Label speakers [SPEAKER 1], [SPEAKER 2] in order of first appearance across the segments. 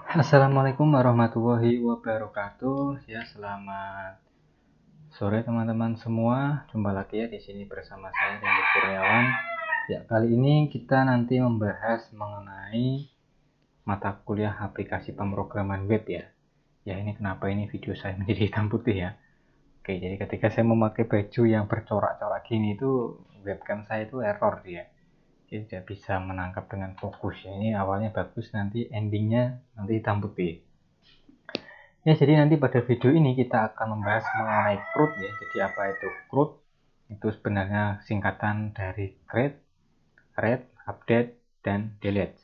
[SPEAKER 1] Assalamualaikum warahmatullahi wabarakatuh. Ya, selamat sore teman-teman semua. Jumpa lagi ya di sini bersama saya Randy Kurniawan. Ya, kali ini kita nanti membahas mengenai mata kuliah aplikasi pemrograman web ya. Ya, ini kenapa ini video saya menjadi hitam putih ya. Oke, jadi ketika saya memakai baju yang bercorak-corak gini itu webcam saya itu error dia. Jadi tidak bisa menangkap dengan fokus ya. Ini awalnya bagus, nanti endingnya nanti hitam putih. Ya, jadi nanti pada video ini kita akan membahas mengenai CRUD ya. Jadi apa itu CRUD? Itu sebenarnya singkatan dari create, read, update, dan delete.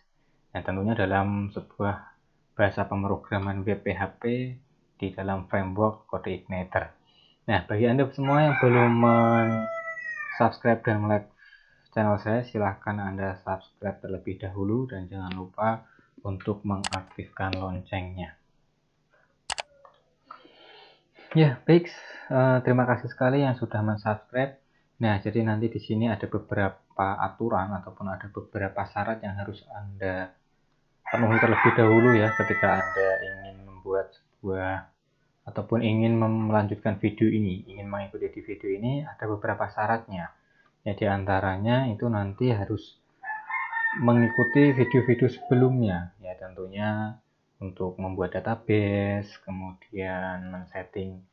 [SPEAKER 1] Nah, tentunya dalam sebuah bahasa pemrograman web PHP di dalam framework CodeIgniter. Nah, bagi Anda semua yang belum subscribe dan like channel saya, silahkan Anda subscribe terlebih dahulu dan jangan lupa untuk mengaktifkan loncengnya. Ya, baik. Terima kasih sekali yang sudah mensubscribe. Nah, jadi nanti di sini ada beberapa aturan ataupun ada beberapa syarat yang harus Anda penuhi terlebih dahulu ya ketika Anda ingin membuat sebuah ataupun ingin melanjutkan video ini, ingin mengikuti di video ini, ada beberapa syaratnya. Ya, di antaranya itu nanti harus mengikuti video-video sebelumnya. Ya, tentunya untuk membuat database, kemudian men-setting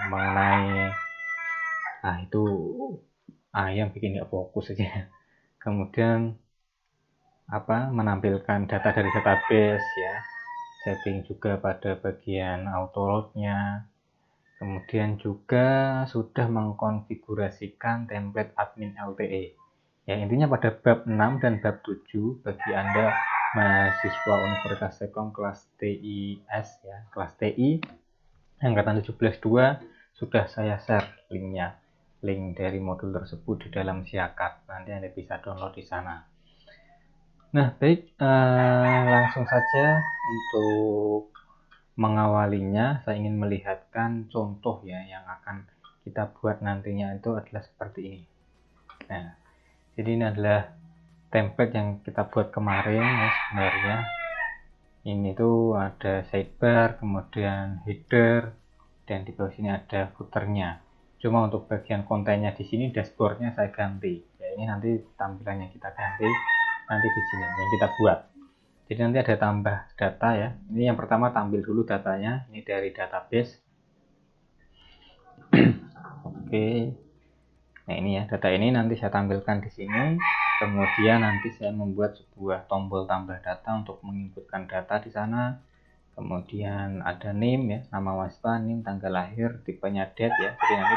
[SPEAKER 1] mengenai itu yang bikin nggak fokus aja. Kemudian menampilkan data dari database ya, setting juga pada bagian auto load-nya. Kemudian juga sudah mengkonfigurasikan template admin LTE. Ya, intinya pada bab 6 dan bab 7 bagi Anda mahasiswa Universitas Telkom kelas TIS ya, kelas TI angkatan 17.2 sudah saya share linknya, link dari modul tersebut di dalam Siakat. Nanti Anda bisa download di sana. Nah, baik, langsung saja untuk mengawalinya saya ingin melihatkan contoh ya yang akan kita buat nantinya itu adalah seperti ini. Nah, jadi ini adalah template yang kita buat kemarin ya sebenarnya. Ini tuh ada sidebar, kemudian header, dan di bawah sini ada footernya. Cuma untuk bagian kontennya di sini dashboardnya saya ganti. Ya, ini nanti tampilannya kita ganti nanti di sini yang kita buat. Jadi nanti ada tambah data ya. Ini yang pertama tampil dulu datanya. Ini dari database. Oke. Nah, ini ya, data ini nanti saya tampilkan di sini. Kemudian nanti saya membuat sebuah tombol tambah data untuk menginputkan data di sana. Kemudian ada name ya, nama mahasiswa, name, tanggal lahir, tipenya date ya. Jadi nanti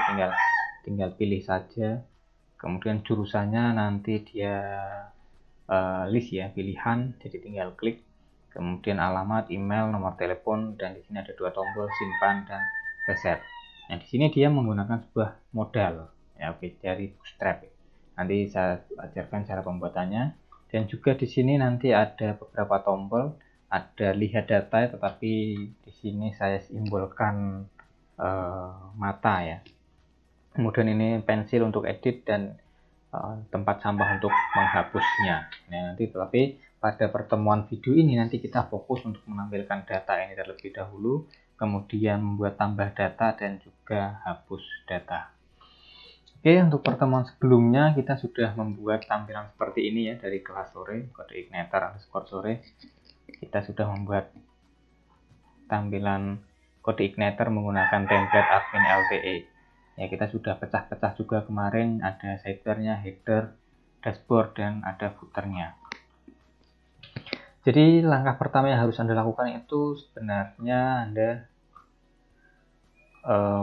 [SPEAKER 1] tinggal pilih saja. Kemudian jurusannya nanti dia list ya, pilihan. Jadi tinggal klik. Kemudian alamat, email, nomor telepon, dan di sini ada dua tombol simpan dan reset. Nah, di sini dia menggunakan sebuah modal ya, oke, dari Bootstrap. Nanti saya ajarkan cara pembuatannya. Dan juga di sini nanti ada beberapa tombol, ada lihat data, tetapi di sini saya simbolkan mata ya. Kemudian ini pensil untuk edit dan tempat sampah untuk menghapusnya. Nah, nanti tetapi pada pertemuan video ini nanti kita fokus untuk menampilkan data ini terlebih dahulu, kemudian membuat tambah data dan juga hapus data. Oke, untuk pertemuan sebelumnya kita sudah membuat tampilan seperti ini ya dari kelas sore, CodeIgniter_sore. Kita sudah membuat tampilan CodeIgniter menggunakan template admin LTE. Ya, kita sudah pecah-pecah juga kemarin, ada sidebarnya, header, dashboard, dan ada footernya. Jadi langkah pertama yang harus Anda lakukan itu sebenarnya Anda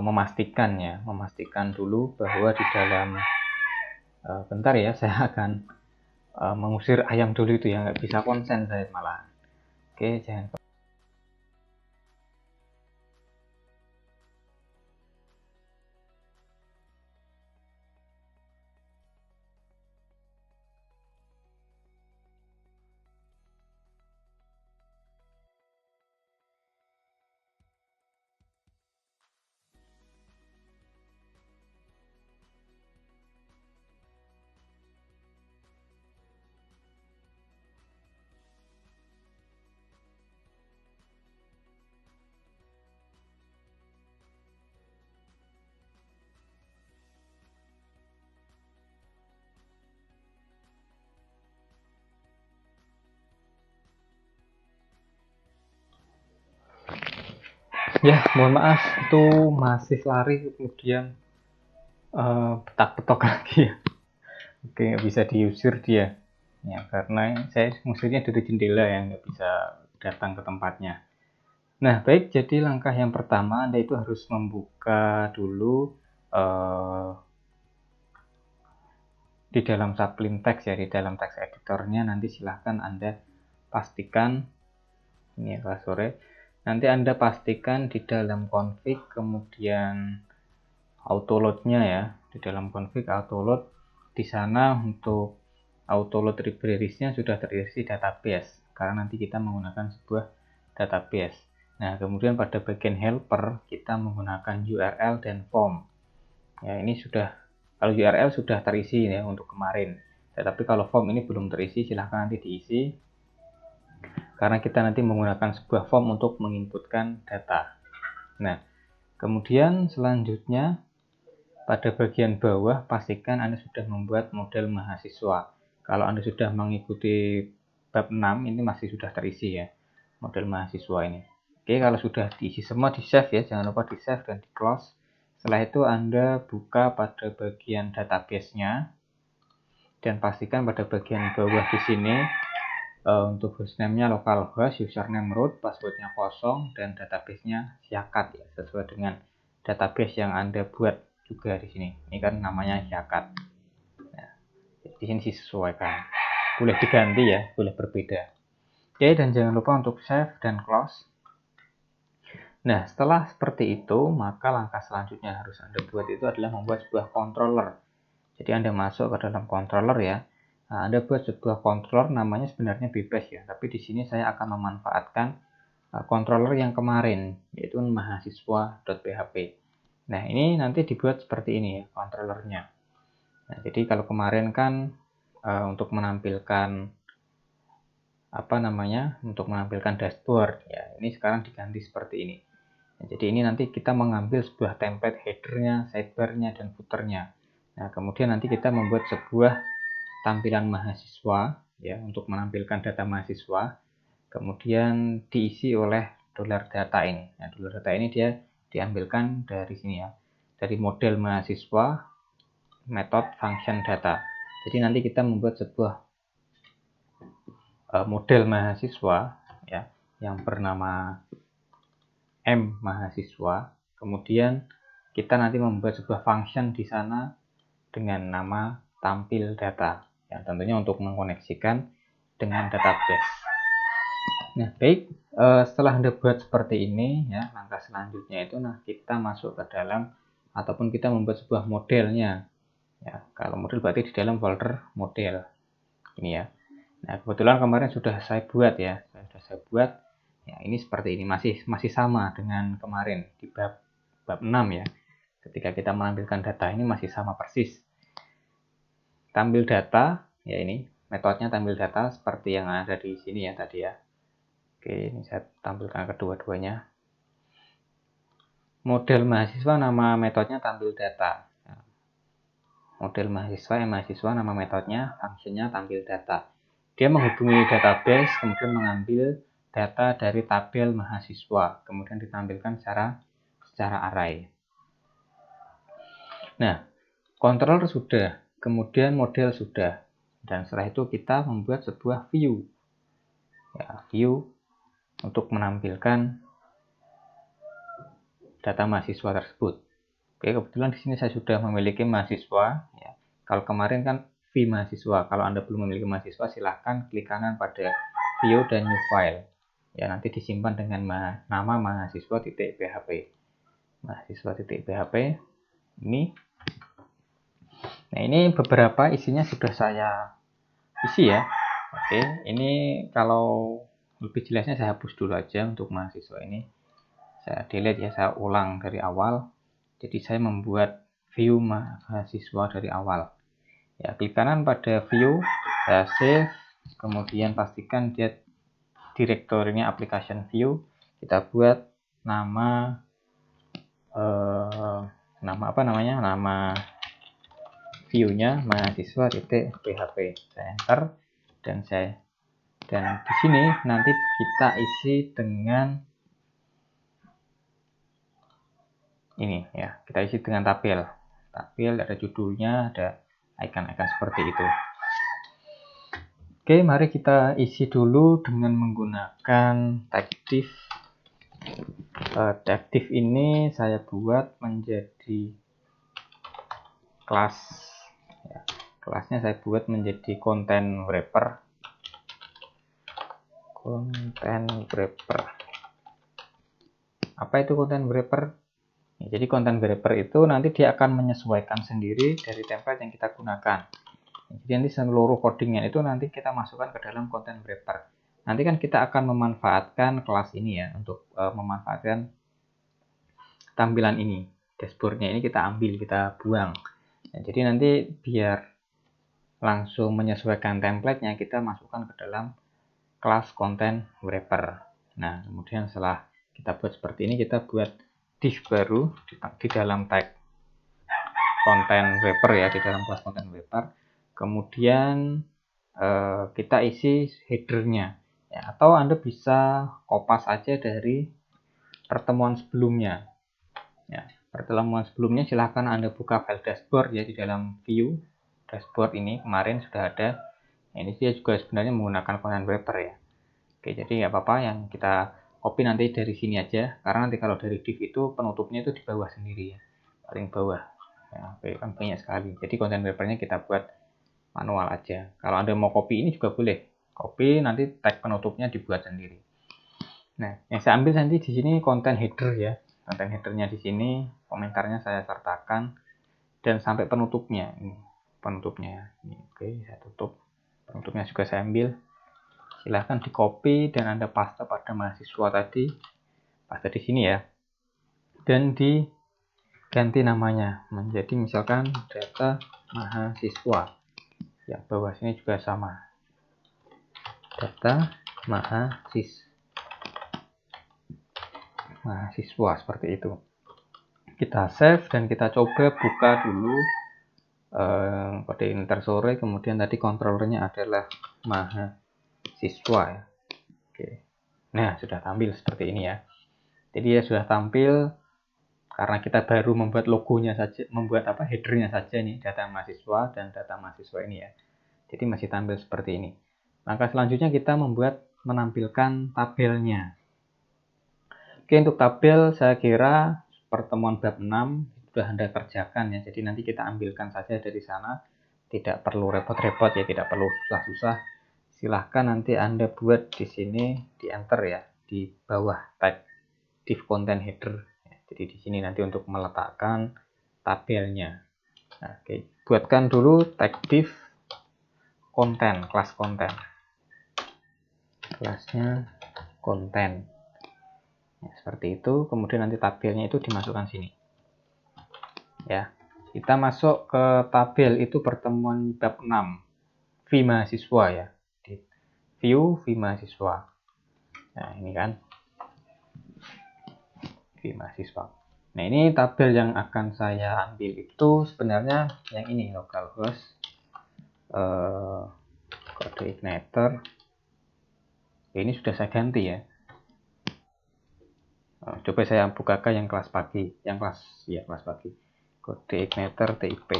[SPEAKER 1] memastikan dulu bahwa di dalam bentar ya, saya akan mengusir ayam dulu itu ya, nggak bisa konsen saya malah. Oke, jangan. Ya, mohon maaf itu masih lari kemudian petak-petok lagi ya. Oke, nggak bisa diusir dia. Ya, karena saya ngusirnya dari jendela ya, nggak bisa datang ke tempatnya. Nah, baik, jadi langkah yang pertama Anda itu harus membuka dulu eh, di dalam Sublime Text ya, di dalam text editornya nanti silahkan Anda pastikan, ini ya kelas sore, nanti Anda pastikan di dalam config, kemudian autoload-nya ya, di dalam config autoload, di sana untuk autoload libraries-nya sudah terisi database, karena nanti kita menggunakan sebuah database. Nah, kemudian pada bagian helper, kita menggunakan URL dan form. Ya, ini sudah, kalau URL sudah terisi ya untuk kemarin. Tetapi kalau form ini belum terisi, silahkan nanti diisi. Karena kita nanti menggunakan sebuah form untuk menginputkan data. Nah, kemudian selanjutnya, pada bagian bawah, pastikan Anda sudah membuat model mahasiswa. Kalau Anda sudah mengikuti bab 6, ini masih sudah terisi ya, model mahasiswa ini. Oke, kalau sudah diisi semua, di save ya, jangan lupa di save dan di close. Setelah itu Anda buka pada bagian database-nya, dan pastikan pada bagian bawah di sini untuk hostname-nya localhost, username root, password-nya kosong, dan database-nya Yakat ya, sesuai dengan database yang Anda buat juga di sini. Ini kan namanya Yakat. Nah, di sini disesuaikan. Boleh diganti ya, boleh berbeda. Oke, dan jangan lupa untuk save dan close. Nah, setelah seperti itu, maka langkah selanjutnya harus Anda buat itu adalah membuat sebuah controller. Jadi Anda masuk ke dalam controller ya. Nah, Anda buat sebuah controller, namanya sebenarnya bebas ya, tapi di sini saya akan memanfaatkan controller yang kemarin, yaitu mahasiswa.php. Nah, ini nanti dibuat seperti ini ya, controllernya. Nah, jadi kalau kemarin kan untuk menampilkan untuk menampilkan dashboard ya, ini sekarang diganti seperti ini. Nah, jadi ini nanti kita mengambil sebuah template headernya, sidebarnya, dan footernya. Nah, kemudian nanti kita membuat sebuah tampilan mahasiswa ya, untuk menampilkan data mahasiswa, kemudian diisi oleh $data ini. Nah, $data ini dia diambilkan dari sini ya, dari model mahasiswa, method, function, data. Jadi nanti kita membuat sebuah model mahasiswa ya, yang bernama M mahasiswa. Kemudian kita nanti membuat sebuah function di sana dengan nama tampil data, ya tentunya untuk mengkoneksikan dengan database. Nah, baik, setelah Anda buat seperti ini ya, langkah selanjutnya itu kita masuk ke dalam, ataupun kita membuat sebuah modelnya ya. Kalau model berarti di dalam folder model ini ya. Nah, kebetulan kemarin sudah saya buat ya, ya, ini seperti ini, masih sama dengan kemarin di bab 6 ya. Ketika kita menampilkan data ini masih sama persis. Tampil data ya, ini metodenya tampil data seperti yang ada di sini ya tadi ya. Oke, ini saya tampilkan kedua-duanya. Model mahasiswa, nama metodenya tampil data. Model mahasiswa nama metodnya, fungsinya tampil data. Dia menghubungi database, kemudian mengambil data dari tabel mahasiswa, kemudian ditampilkan secara array. Nah, controller sudah, kemudian model sudah, dan setelah itu kita membuat sebuah view. Ya, view untuk menampilkan data mahasiswa tersebut. Oke, kebetulan di sini saya sudah memiliki mahasiswa. Ya. Kalau kemarin kan v mahasiswa. Kalau Anda belum memiliki mahasiswa, silahkan klik kanan pada view dan new file. Ya, nanti disimpan dengan nama mahasiswa.php. Mahasiswa.php ini. Nah, ini beberapa isinya sudah saya isi ya. Oke, ini kalau lebih jelasnya saya hapus dulu aja untuk mahasiswa ini. Saya delete ya, saya ulang dari awal. Jadi saya membuat view mahasiswa dari awal. Ya, klik kanan pada view, saya save, kemudian pastikan dia direktorinya application view. Kita buat nama nama view-nya mahasiswa.php. Saya enter dan di sini nanti kita isi dengan ini ya, kita isi dengan tabel. Tabel ada judulnya, ada icon-icon seperti itu. Oke, mari kita isi dulu dengan menggunakan tag div. Tag div ini saya buat menjadi kelas. Ya, kelasnya saya buat menjadi content wrapper. Content wrapper. Apa itu content wrapper? Ya, jadi content wrapper itu nanti dia akan menyesuaikan sendiri dari template yang kita gunakan. Jadi nanti seluruh codingnya itu nanti kita masukkan ke dalam content wrapper. Nanti kan kita akan memanfaatkan kelas ini ya untuk memanfaatkan tampilan ini. Dashboardnya ini kita ambil, kita buang. Ya, jadi nanti biar langsung menyesuaikan template-nya, kita masukkan ke dalam kelas content wrapper. Nah, kemudian setelah kita buat seperti ini, kita buat div baru di dalam tag content wrapper ya, di dalam kelas content wrapper. Kemudian kita isi headernya ya, atau Anda bisa kopas aja dari pertemuan sebelumnya ya. Pertemuan sebelumnya silahkan Anda buka file dashboard ya, di dalam view dashboard ini kemarin sudah ada. Ini dia juga sebenarnya menggunakan content wrapper ya. Oke, jadi nggak apa-apa, yang kita copy nanti dari sini aja, karena nanti kalau dari div itu penutupnya itu di bawah sendiri ya, paling bawah ya. Oke, kan banyak sekali, jadi content wrappernya kita buat manual aja. Kalau Anda mau copy ini juga boleh, copy nanti tag penutupnya dibuat sendiri. Nah, yang saya ambil nanti di sini content header ya, content headernya di sini, komentarnya saya sertakan, dan sampai penutupnya ini, penutupnya ini. Oke, saya tutup, penutupnya juga saya ambil. Silahkan di copy dan Anda paste pada mahasiswa tadi, paste di sini ya, dan diganti namanya menjadi misalkan data mahasiswa. Yang bawah sini juga sama, data mahasiswa seperti itu. Kita save dan kita coba buka dulu kode inter sore, kemudian tadi kontrolernya adalah mahasiswa ya. Oke. Nah, sudah tampil seperti ini ya. Jadi ya sudah tampil karena kita baru membuat logonya saja, membuat headernya saja nih, data mahasiswa dan data mahasiswa ini ya. Jadi masih tampil seperti ini. Langkah selanjutnya kita menampilkan tabelnya. Oke, untuk tabel saya kira pertemuan bab 6 sudah Anda kerjakan ya. Jadi nanti kita ambilkan saja dari sana. Tidak perlu repot-repot ya, tidak perlu susah-susah. Silahkan nanti Anda buat di sini, di enter ya, di bawah tag div content header. Jadi di sini nanti untuk meletakkan tabelnya. Nah, oke. Buatkan dulu tag div content, kelas konten. Kelasnya konten. Ya, seperti itu. Kemudian nanti tabelnya itu dimasukkan sini. Ya. Kita masuk ke tabel itu pertemuan bab 6. Fee mahasiswa ya. Di view fee mahasiswa. Nah, ini kan. Fee mahasiswa. Nah, ini tabel yang akan saya ambil itu sebenarnya yang ini, localhost, kode igniter. Ini sudah saya ganti ya. Coba saya bukakan yang kelas pagi, yang kelas pagi. Kode igniter TIP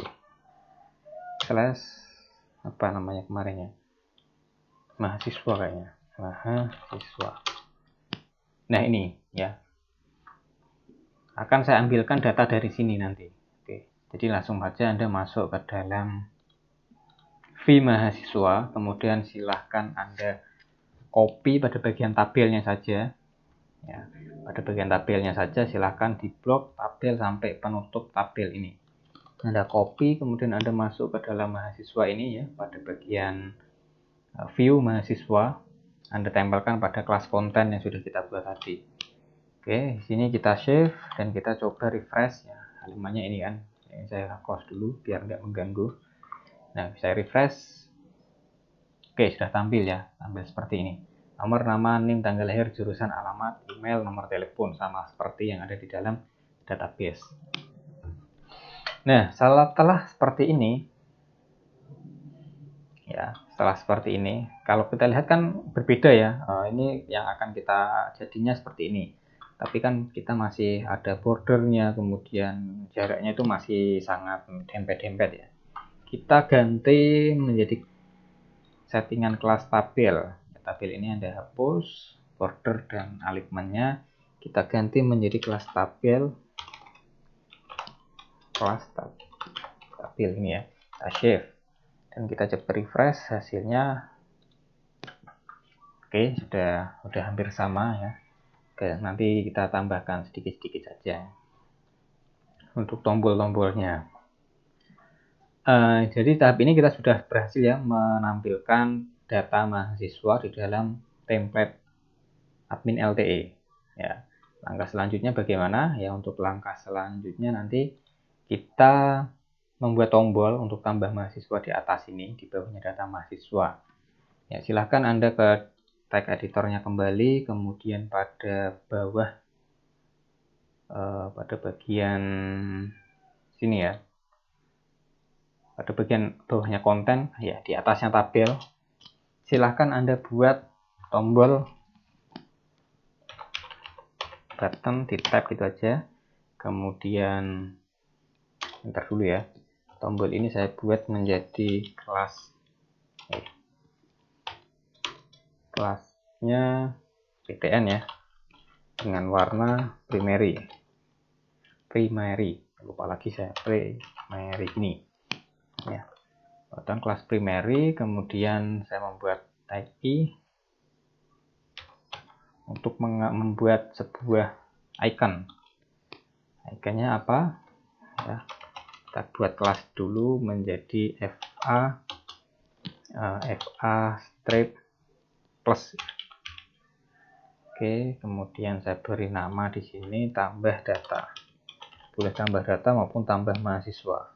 [SPEAKER 1] slash apa namanya kemarin ya, mahasiswa kayaknya, mahasiswa. Nah, ini ya, akan saya ambilkan data dari sini nanti. Oke, jadi langsung saja Anda masuk ke dalam fee mahasiswa, kemudian silahkan Anda copy pada bagian tabelnya saja ya, pada bagian tabelnya saja silahkan di blok tabel sampai penutup tabel ini Anda copy, kemudian Anda masuk ke dalam mahasiswa ini ya, pada bagian view mahasiswa Anda tempelkan pada kelas konten yang sudah kita buat tadi. Oke, di sini kita save dan kita coba refresh ya, halamannya ini kan, ini saya close dulu biar nggak mengganggu. Nah, saya refresh. Oke, sudah tampil ya, tampil seperti ini. Nomor, nama, NIM, tanggal lahir, jurusan, alamat, email, nomor telepon, sama seperti yang ada di dalam database. Nah, setelah seperti ini, ya, setelah seperti ini, kalau kita lihat kan berbeda ya. Ini yang akan kita jadinya seperti ini. tapi kan kita masih ada bordernya, kemudian jaraknya itu masih sangat dempet-dempet ya. Kita ganti menjadi settingan kelas tabel. Tabel ini Anda hapus, border dan alignmentnya kita ganti menjadi kelas tabel. Kelas tabel ini ya, kita save dan kita coba refresh hasilnya. Oke, sudah hampir sama ya. Oke, nanti kita tambahkan sedikit-sedikit saja untuk tombol-tombolnya. Jadi tahap ini kita sudah berhasil ya menampilkan data mahasiswa di dalam template admin LTE ya. Langkah selanjutnya bagaimana? Ya, untuk langkah selanjutnya nanti kita membuat tombol untuk tambah mahasiswa di atas ini, di bawahnya data mahasiswa. Ya, silahkan Anda ke tag editornya kembali, kemudian pada bawah pada bagian sini ya, pada bagian bawahnya konten ya, di atasnya tabel, silahkan Anda buat tombol button di tab gitu aja. Kemudian ntar dulu ya, tombol ini saya buat menjadi kelasnya PTN ya, dengan warna primary, lupa lagi saya, primary ini ya, button kelas primary. Kemudian saya membuat tag i untuk membuat sebuah iconnya apa ya, kita buat kelas dulu menjadi FA strip plus. Oke, kemudian saya beri nama di sini tambah data, boleh tambah data maupun tambah mahasiswa.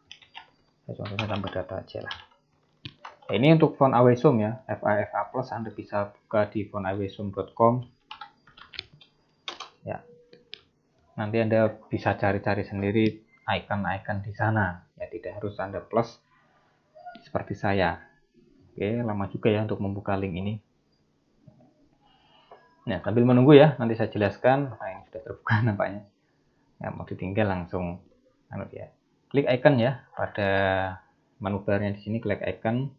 [SPEAKER 1] Contohnya tambah data aja lah. Nah, ini untuk font Awesome ya, FA plus Anda bisa buka di fontawesome.com ya. Nanti Anda bisa cari-cari sendiri icon-icon di sana ya, tidak harus Anda plus seperti saya. Oke, lama juga ya untuk membuka link ini. Nah, sambil menunggu ya, nanti saya jelaskan. Nah, ini sudah terbuka nampaknya. Ya, mau ditinggal langsung ya. Klik icon ya, pada menu barnya di sini klik icon.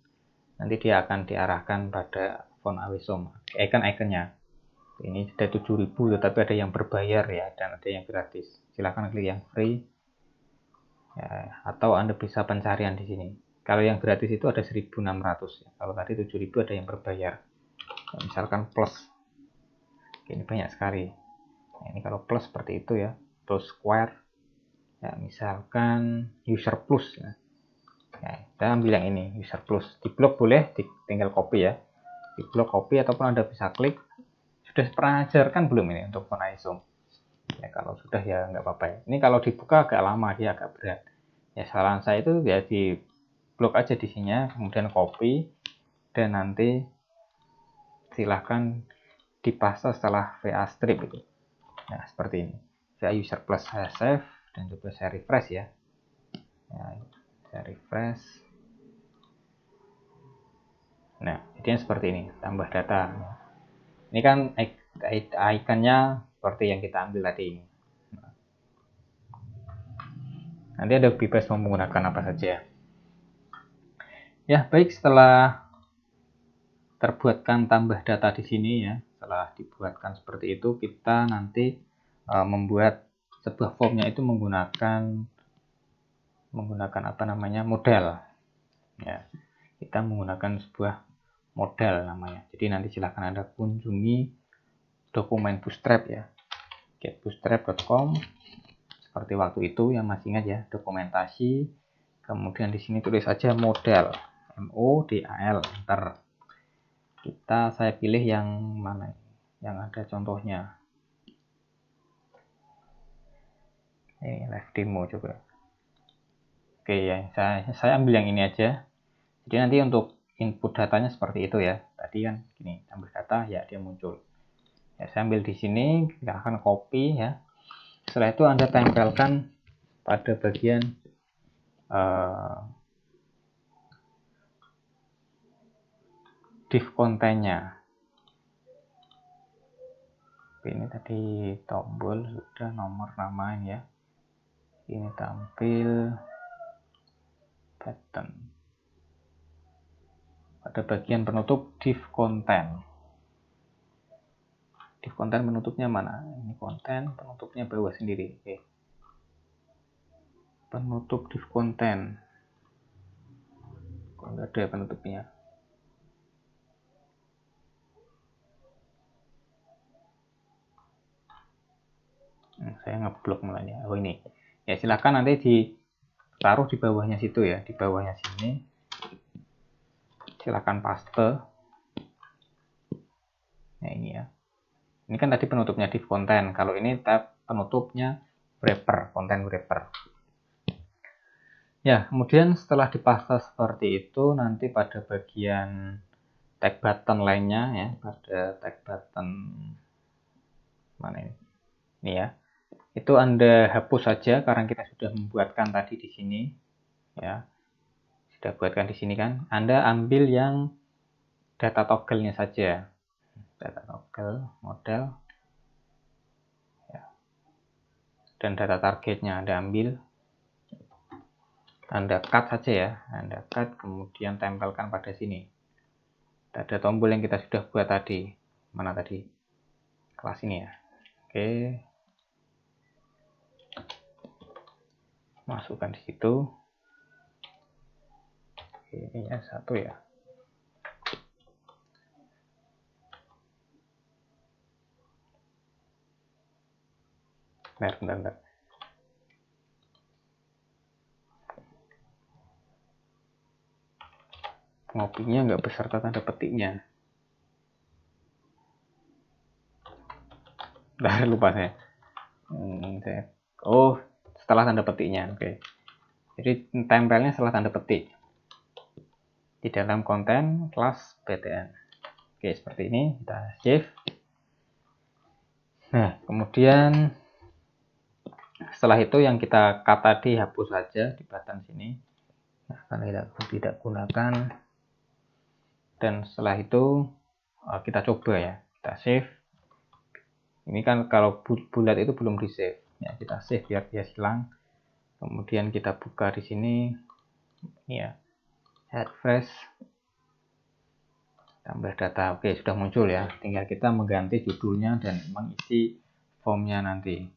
[SPEAKER 1] Nanti dia akan diarahkan pada font Awesome. Icon-iconnya. Ini sudah 7.000, tetapi ada yang berbayar ya, dan ada yang gratis. Silahkan klik yang free. Ya, atau Anda bisa pencarian di sini. Kalau yang gratis itu ada 1.600 ya. Kalau tadi 7.000 ada yang berbayar. Ya, misalkan plus. Ini banyak sekali. Nah, ini kalau plus seperti itu ya, plus square. Ya, misalkan user plus ya. Nah, kita ambil yang ini, user plus. Di blok boleh, tinggal copy ya. Di blok copy, ataupun Anda bisa klik. Sudah pernah ajarkan belum ini untuk font Awesome? Ya, kalau sudah ya nggak apa-apa ya. Ini kalau dibuka agak lama, dia agak berat. Ya, saran saya itu ya di blok aja di sini, kemudian copy, dan nanti silahkan dipaste setelah VA strip itu. Nah, seperti ini. VA user plus saya save dan coba saya refresh ya. Saya refresh. Nah, jadinya seperti ini, tambah data. Ini kan ikonnya seperti yang kita ambil tadi. Nanti ada bebas menggunakan apa saja. Ya, baik, setelah terbuatkan tambah data di sini ya, setelah dibuatkan seperti itu, kita nanti membuat sebuah formnya itu menggunakan apa namanya, model ya. Kita menggunakan sebuah model namanya. Jadi nanti silahkan Anda kunjungi dokumen Bootstrap ya, getbootstrap.com seperti waktu itu yang masih ingat ya, dokumentasi. Kemudian di sini tulis saja model, MODAL, enter. Saya pilih yang mana, yang ada contohnya. Ini live demo coba. Oke ya, saya ambil yang ini aja. Jadi nanti untuk input datanya seperti itu ya. Tadi kan gini, tambah data ya, dia muncul. Ya, saya ambil di sini, kita akan copy ya. Setelah itu Anda tempelkan pada bagian div kontennya. Ini tadi tombol sudah, nomor nama ini ya. Ini tampil button. Pada bagian penutup div content. Div content penutupnya mana? Ini konten, penutupnya bawah sendiri. Oke. Penutup div content. Kok nggak ada penutupnya? Saya ngeblok mulanya. Oh ini. Ya silahkan nanti ditaruh di bawahnya situ ya, di bawahnya sini. Silahkan paste. Nah ini ya. Ini kan tadi penutupnya div content. Kalau ini tab penutupnya wrapper, content wrapper. Ya, kemudian setelah dipaste seperti itu, nanti pada bagian tag button lainnya ya, pada tag button mana ini? Ini ya. Itu Anda hapus saja karena kita sudah membuatkan tadi di sini ya. Sudah buatkan di sini kan. Anda ambil yang data toggle-nya saja. Data toggle model ya. Dan data targetnya Anda ambil. Anda cut saja ya. Anda cut kemudian tempelkan pada sini. Ada tombol yang kita sudah buat tadi. Mana tadi? Kelas ini ya. Oke. Masukkan di situ. Oke, ini ya satu ya. Bentar. Ngopinya nggak beserta tanda petiknya. Lupa saya. Oh, setelah tanda petiknya. Oke. Jadi tempelnya setelah tanda petik. Di dalam konten kelas BTN. Oke, seperti ini. Kita save. Nah, kemudian setelah itu yang kita cut tadi hapus saja di button sini. Nah, karena tidak gunakan. Dan setelah itu kita coba ya. Kita save. Ini kan kalau bulat itu belum di save. Ya, kita save biar dia hilang. Kemudian kita buka di sini. Ini ya. Add fresh. Tambah data. Oke, sudah muncul ya. Tinggal kita mengganti judulnya dan mengisi formnya nanti.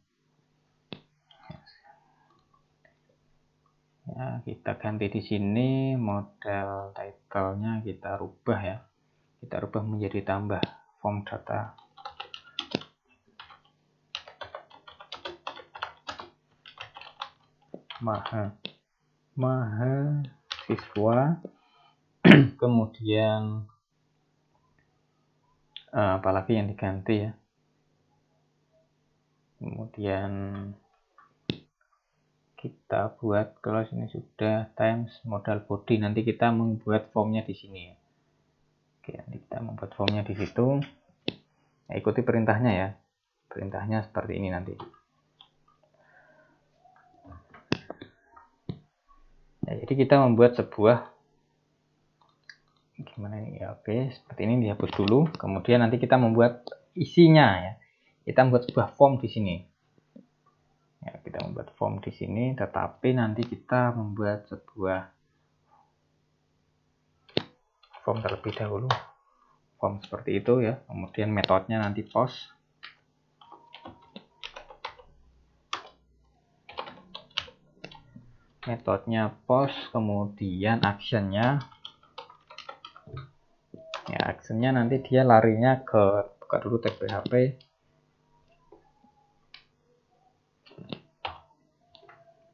[SPEAKER 1] Ya, kita ganti di sini, model title-nya kita rubah ya. Kita rubah menjadi tambah form data. Mahasiswa. Kemudian apalagi yang diganti ya. Kemudian kita buat, kalau sini sudah times modal body, nanti kita membuat formnya di sini ya. Oke, nanti kita membuat formnya di situ. Nah, ikuti perintahnya ya. Perintahnya seperti ini nanti. Nah, jadi kita membuat sebuah gimana ini ya. Oke, seperti ini dihapus dulu. Kemudian nanti kita membuat isinya ya. Kita membuat sebuah form di sini. Ya, kita membuat form di sini, tetapi nanti kita membuat sebuah form terlebih dahulu. Form seperti itu ya. Kemudian metodenya nanti post. Metodenya post, kemudian actionnya. Ya, actionnya nanti dia larinya ke, buka dulu tag PHP.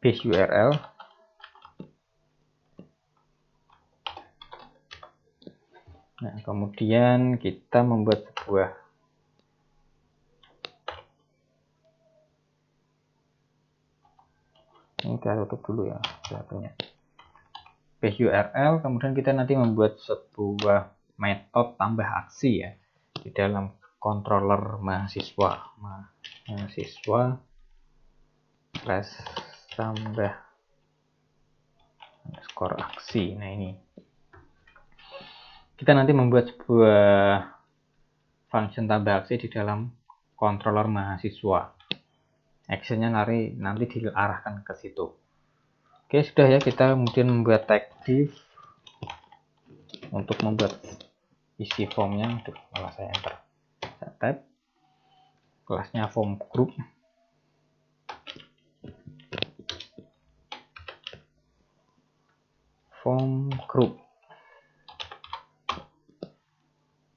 [SPEAKER 1] Base URL. Nah, kemudian kita membuat sebuah ini kita tutup dulu ya satunya. Base URL, kemudian kita nanti membuat sebuah metode tambah aksi ya di dalam controller mahasiswa slash tambah underscore aksi. Nah, ini kita nanti membuat sebuah function tambah aksi di dalam controller mahasiswa. Actionnya nanti diarahkan ke situ. Oke, sudah ya, kita kemudian membuat tag div untuk membuat isi formnya. Malah saya enter, saya tab, kelasnya form group. Form group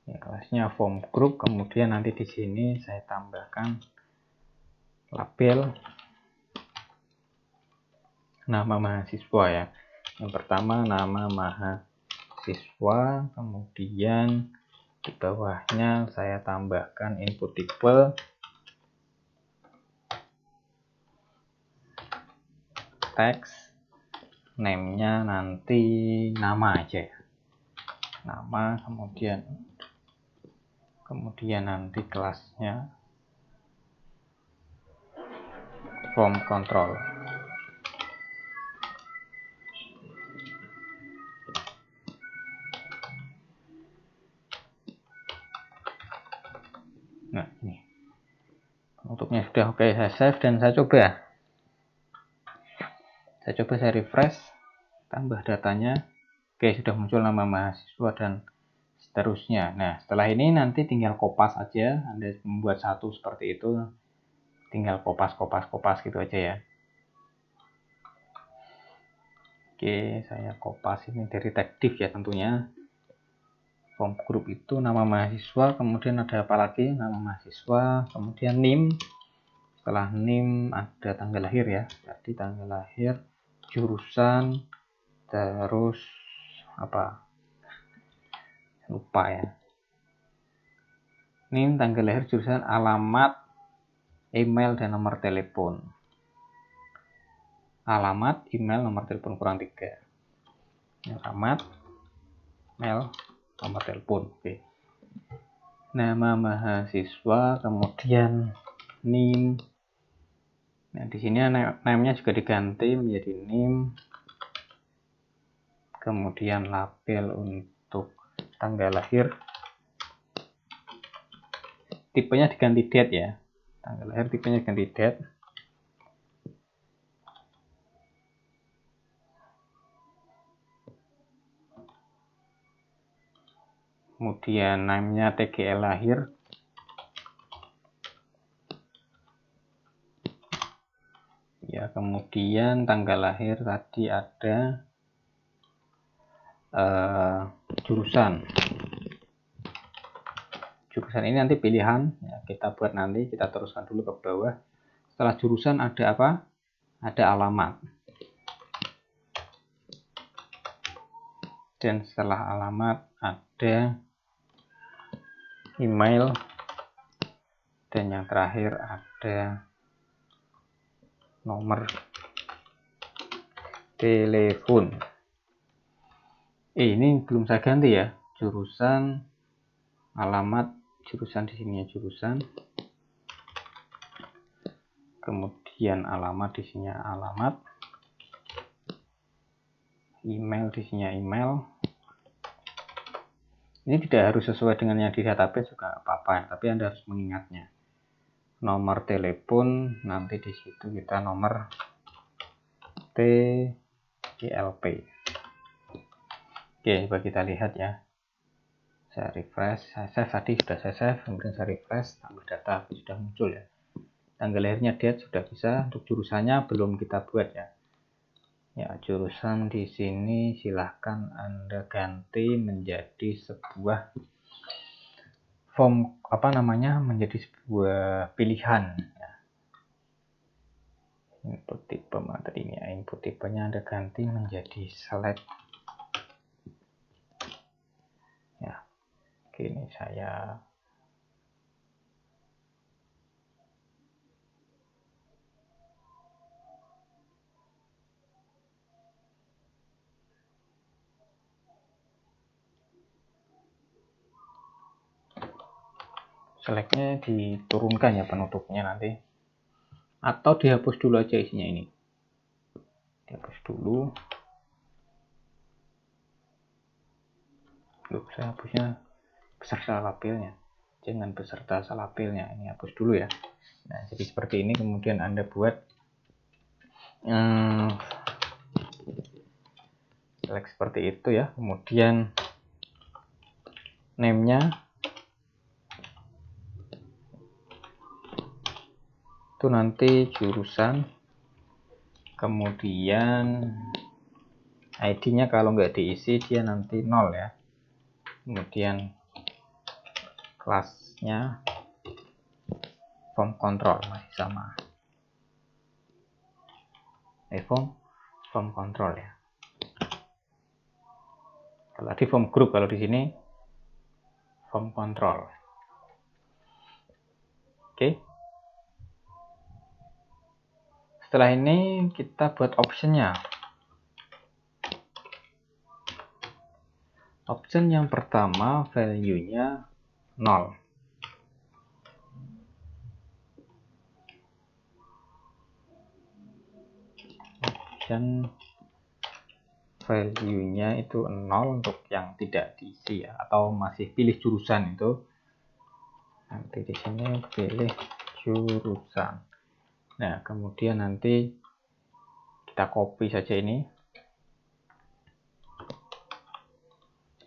[SPEAKER 1] ya, kelasnya form group. Kemudian nanti di sini saya tambahkan label nama mahasiswa ya. Yang pertama nama mahasiswa, kemudian di bawahnya saya tambahkan input type text, name-nya nanti nama aja ya, nama, kemudian nanti kelasnya form control. Nah, ini bentuknya sudah oke. Saya save dan saya coba. Saya refresh, tambah datanya. Oke, sudah muncul nama mahasiswa dan seterusnya. Nah, setelah ini nanti tinggal kopas aja. Anda membuat satu seperti itu, tinggal kopas gitu aja ya. Oke, saya kopas ini dari tag div ya tentunya. Form group itu nama mahasiswa, kemudian ada apa lagi? Nama mahasiswa, kemudian NIM. Setelah NIM ada tanggal lahir ya. Jadi tanggal lahir, jurusan, terus apa? Lupa ya. NIM, tanggal lahir, jurusan, alamat, email, dan nomor telepon. Alamat, email, nomor telepon kurang 3. Alamat, email, nomor telepon. Oke. Nama mahasiswa, kemudian NIM. Nah, di sini name-nya juga diganti menjadi NIM. Kemudian label untuk tanggal lahir. Tipenya diganti date ya. Tanggal lahir tipenya diganti date. Kemudian name-nya TGL lahir. Ya, kemudian tanggal lahir tadi ada jurusan. Jurusan ini nanti pilihan ya, kita buat nanti, kita teruskan dulu ke bawah. Setelah jurusan ada apa? Ada alamat. Dan setelah alamat ada email, dan yang terakhir ada nomor telepon. Ini belum saya ganti ya, jurusan, alamat, jurusan di sini ya, jurusan, kemudian alamat di sini alamat, email di sini email. Ini tidak harus sesuai dengan yang di database juga apa-apa ya, tapi Anda harus mengingatnya. Nomor telepon nanti di situ kita nomor TLP. Oke, coba kita lihat ya. Saya refresh, saya save tadi, sudah saya save, kemudian saya refresh, tambah data sudah muncul ya. Tanggal lahirnya date sudah bisa, untuk jurusannya belum kita buat ya. Ya, jurusan di sini silahkan Anda ganti menjadi sebuah form menjadi sebuah pilihan ya. Input tipe materi ini ya, input tipenya Anda ganti menjadi select ya. Oke, ini saya selectnya diturunkan ya penutupnya nanti, atau dihapus dulu aja isinya ini, dihapus dulu. Loh, saya hapusnya besar salah labelnya, dengan beserta salapilnya. Ini hapus dulu ya. Nah, jadi seperti ini kemudian Anda buat select seperti itu ya. Kemudian name-nya itu nanti jurusan, kemudian ID-nya kalau nggak diisi dia nanti 0 ya. Kemudian kelasnya form control masih sama. Form control ya. Kalau di form group, kalau di sini form control. Oke. Setelah ini kita buat optionnya. Option yang pertama value-nya 0. Option value-nya itu 0 untuk yang tidak diisi ya, atau masih pilih jurusan itu. Nanti di sini pilih jurusan. Nah, kemudian nanti kita copy saja ini.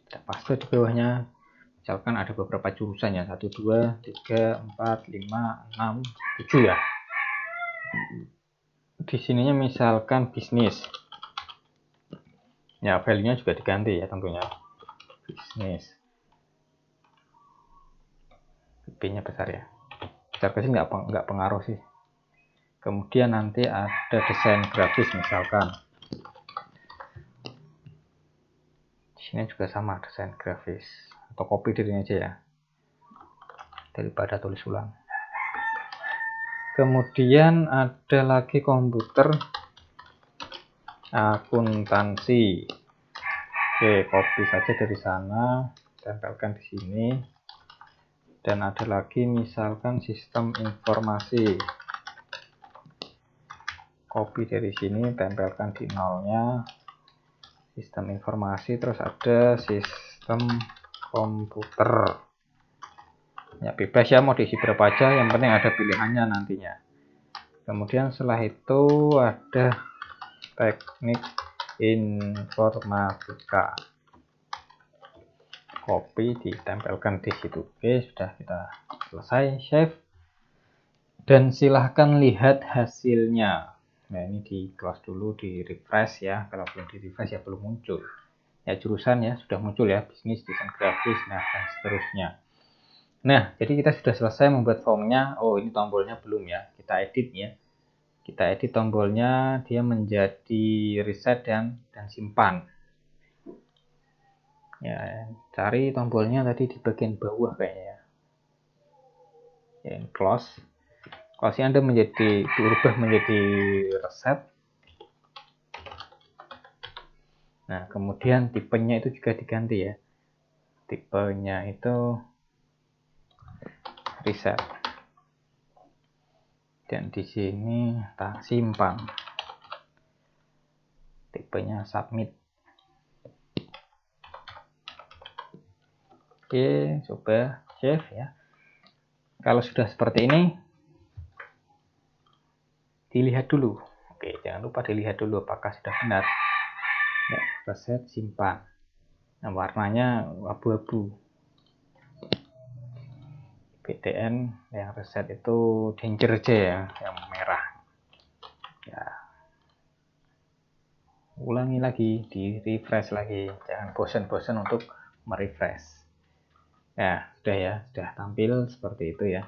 [SPEAKER 1] Kita paste di bawahnya. Misalkan ada beberapa jurusan ya, 1, 2, 3, 4, 5, 6, 7 ya. Di sininya misalkan bisnis. Ya, value-nya juga diganti ya tentunya. Bisnis. B-nya besar ya. Besar kecil nggak pengaruh sih. Kemudian nanti ada desain grafis misalkan. Di sini juga sama desain grafis. Atau copy dirinya aja ya, daripada tulis ulang. Kemudian ada lagi komputer akuntansi. Oke, copy saja dari sana, tempelkan di sini. Dan ada lagi misalkan sistem informasi. Copy dari sini, tempelkan di nolnya. Sistem informasi, terus ada sistem komputer. Ya, bebas ya mau diisi berapa aja, yang penting ada pilihannya nantinya. Kemudian setelah itu ada teknik informatika. Copy, ditempelkan di situ. Oke, sudah kita selesai, save. Dan silahkan lihat hasilnya. Nah, ini di close dulu, di refresh ya. Kalau belum di refresh ya belum muncul. Ya, jurusan ya sudah muncul ya, bisnis, desain grafis, nah dan seterusnya. Nah, jadi kita sudah selesai membuat formnya. Oh, ini tombolnya belum ya. Kita edit ya. Kita edit tombolnya, dia menjadi reset dan simpan. Ya, cari tombolnya tadi di bagian bawah kayaknya. Ya, close. Close Anda diubah menjadi reset. Nah, kemudian tipenya itu juga diganti ya. Tipenya itu reset. Dan di sini tak simpan. Tipenya submit. Oke, coba save ya. Kalau sudah seperti ini, dilihat dulu. Oke, jangan lupa dilihat dulu apakah sudah benar. Ya, reset, simpan. Nah, warnanya abu-abu. BTN yang reset itu danger J ya, yang merah. Ya. Ulangi lagi, di refresh lagi. Jangan bosan-bosan untuk merefresh. Ya, sudah ya, sudah tampil seperti itu ya.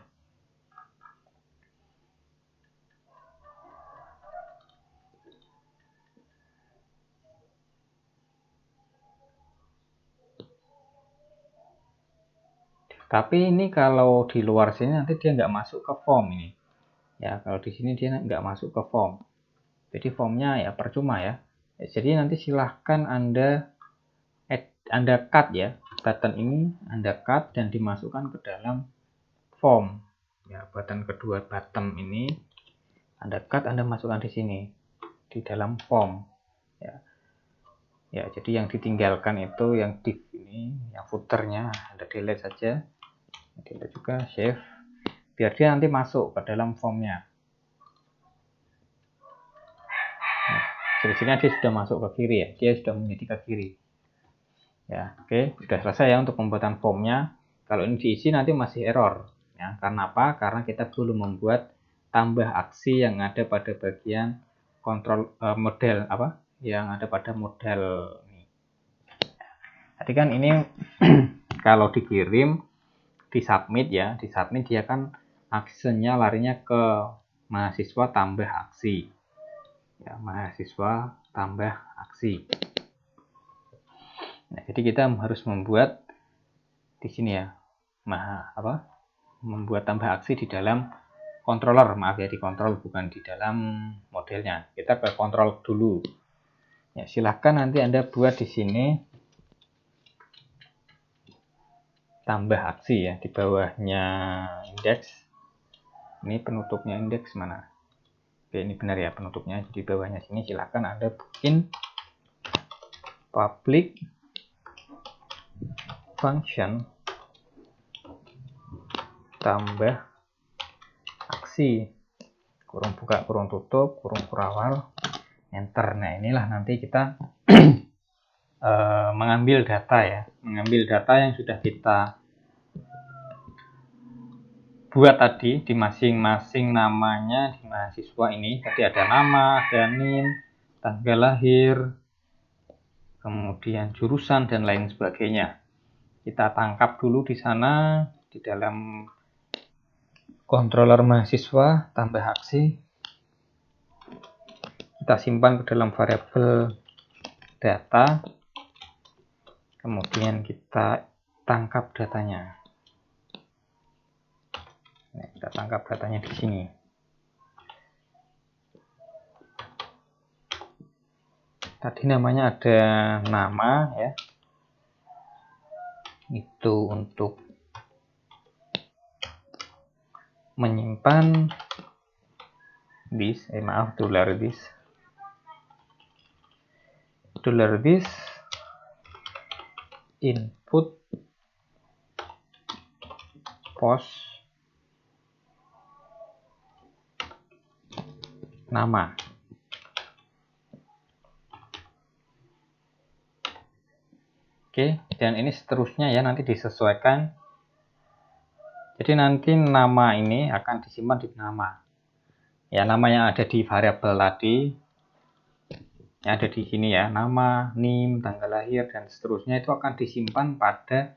[SPEAKER 1] Tapi ini kalau di luar sini nanti dia nggak masuk ke form ini. Ya, kalau di sini dia nggak masuk ke form. Jadi formnya ya percuma ya. Jadi nanti silahkan Anda cut ya. Button ini Anda cut dan dimasukkan ke dalam form. Ya, button kedua bottom ini Anda cut, Anda masukkan di sini di dalam form. Ya. Ya, jadi yang ditinggalkan itu yang div ini, yang footernya Anda delete saja. Kita juga save biar dia nanti masuk ke dalam formnya. Nah, di sini dia sudah masuk ke kiri ya, dia sudah menjadi ke kiri. Ya, oke, sudah selesai ya untuk pembuatan formnya. Kalau ini diisi nanti masih error. Ya, karena apa? Karena kita belum membuat tambah aksi yang ada pada bagian kontrol model apa? Yang ada pada model ini. Tadi kan ini kalau dikirim di submit ya, di submit dia kan aksinya larinya ke mahasiswa tambah aksi. Ya, mahasiswa tambah aksi. Nah, jadi kita harus membuat di sini ya, membuat tambah aksi di dalam controller, maaf ya, di kontrol bukan di dalam modelnya. Kita ke kontrol dulu. Ya, silahkan nanti Anda buat di sini tambah aksi ya, di bawahnya indeks. Ini penutupnya indeks mana? Oke, ini benar ya penutupnya. Di bawahnya sini silahkan Anda bikin public function tambah aksi kurung buka kurung tutup kurung kurawal enter. Nah, inilah nanti kita mengambil data ya, mengambil data yang sudah kita buat tadi di masing-masing namanya di mahasiswa ini. Tadi ada nama, ada NIM, tanggal lahir, kemudian jurusan dan lain sebagainya. Kita tangkap dulu di sana di dalam controller mahasiswa tambah aksi. Kita simpan ke dalam variabel data. Kemudian kita tangkap datanya. Nah, kita tangkap datanya di sini. Tadi namanya ada nama ya. Itu untuk menyimpan this, $this input post nama. Oke, dan ini seterusnya ya, nanti disesuaikan. Jadi nanti nama ini akan disimpan di nama. Ya, nama yang ada di variabel tadi yang ada di sini ya, nama, NIM, tanggal lahir dan seterusnya itu akan disimpan pada